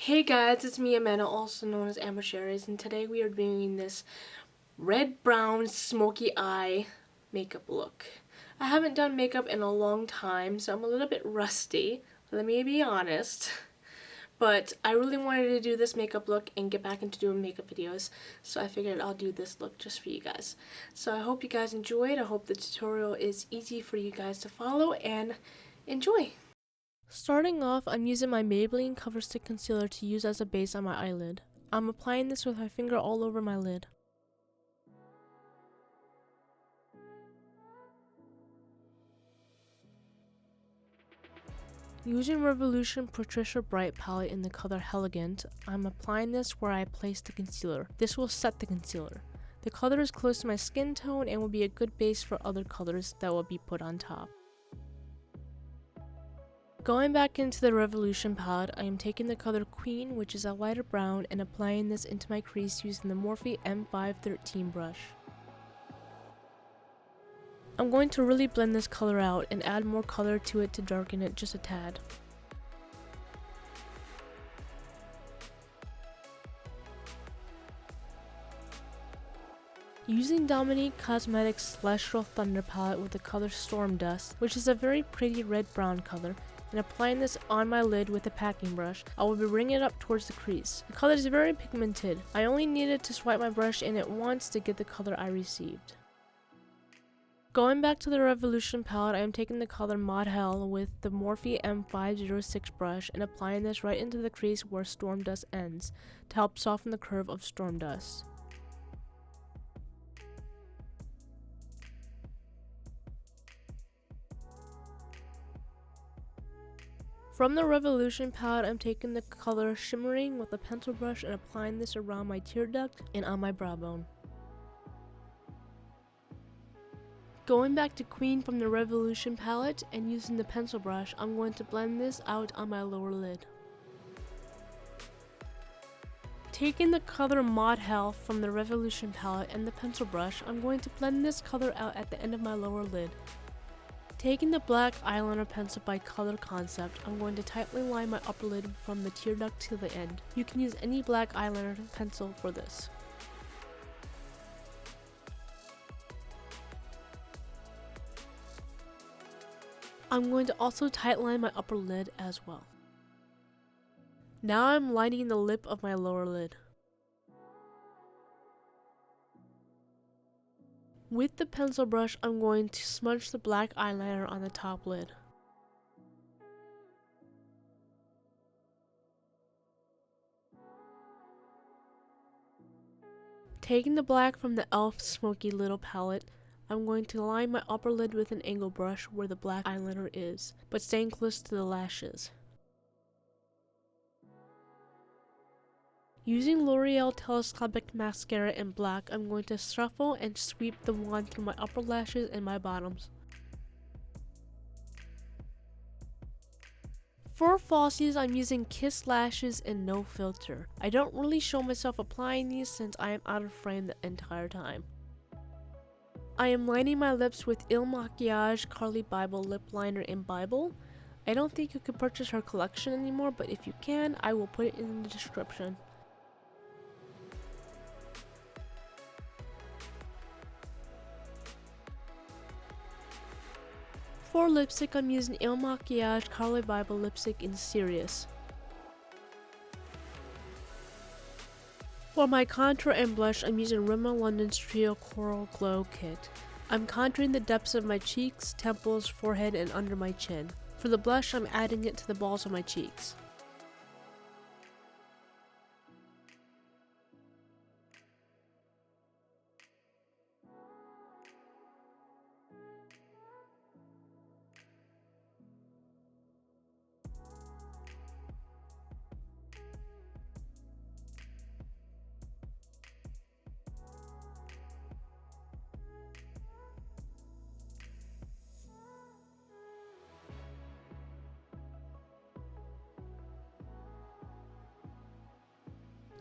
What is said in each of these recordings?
Hey guys, it's me Amanda, also known as Amber Sherry's, and today we are doing this red brown smoky eye makeup look. I haven't done makeup in a long time, so I'm a little bit rusty, let me be honest. But I really wanted to do this makeup look and get back into doing makeup videos, so I figured I'll do this look just for you guys. So I hope you guys enjoyed. I hope the tutorial is easy for you guys to follow and enjoy. Starting off, I'm using my Maybelline Coverstick concealer to use as a base on my eyelid. I'm applying this with my finger all over my lid. Using Revolution Patricia Bright palette in the color Elegant, I'm applying this where I place the concealer. This will set the concealer. The color is close to my skin tone and will be a good base for other colors that will be put on top. Going back into the Revolution palette, I am taking the color Queen, which is a lighter brown, and applying this into my crease using the Morphe M513 brush. I'm going to really blend this color out and add more color to it to darken it just a tad. Using Dominique Cosmetics Celestial Thunder palette with the color Storm Dust, which is a very pretty red-brown color, and applying this on my lid with a packing brush, I will be bringing it up towards the crease. The color is very pigmented. I only needed to swipe my brush in it once to get the color I received. Going back to the Revolution palette, I am taking the color Mod Hell with the Morphe M506 brush and applying this right into the crease where Storm Dust ends to help soften the curve of Storm Dust. From the Revolution palette, I'm taking the color Shimmering with a pencil brush and applying this around my tear duct and on my brow bone. Going back to Queen from the Revolution palette and using the pencil brush, I'm going to blend this out on my lower lid. Taking the color Mod Hell from the Revolution palette and the pencil brush, I'm going to blend this color out at the end of my lower lid. Taking the black eyeliner pencil by Color Concept, I'm going to tightly line my upper lid from the tear duct to the end. You can use any black eyeliner pencil for this. I'm going to also tight line my upper lid as well. Now I'm lining the lip of my lower lid. With the pencil brush, I'm going to smudge the black eyeliner on the top lid. Taking the black from the e.l.f. Smoky Little palette, I'm going to line my upper lid with an angle brush where the black eyeliner is, but staying close to the lashes. Using L'Oreal Telescopic Mascara in black, I'm going to shuffle and sweep the wand through my upper lashes and my bottoms. For falsies, I'm using Kiss Lashes and No Filter. I don't really show myself applying these since I am out of frame the entire time. I am lining my lips with Il Makiage Carli Bybel lip liner in Bybel. I don't think you can purchase her collection anymore, but if you can, I will put it in the description. For lipstick, I'm using Il Makiage Carli Bybel lipstick in Sirius. For my contour and blush, I'm using Rimmel London's Trio Coral Glow Kit. I'm contouring the depths of my cheeks, temples, forehead, and under my chin. For the blush, I'm adding it to the balls of my cheeks.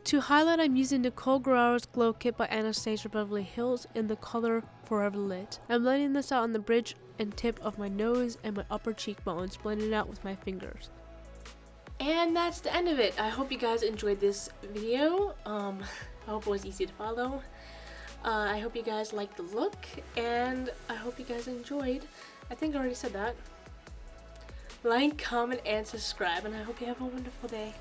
To highlight, I'm using Nicole Guerrero's Glow Kit by Anastasia Beverly Hills in the color Forever Lit. I'm blending this out on the bridge and tip of my nose and my upper cheekbones, blending it out with my fingers. And that's the end of it. I hope you guys enjoyed this video. I hope it was easy to follow. I hope you guys liked the look, and I hope you guys enjoyed. I think I already said that. Like, comment, and subscribe, and I hope you have a wonderful day.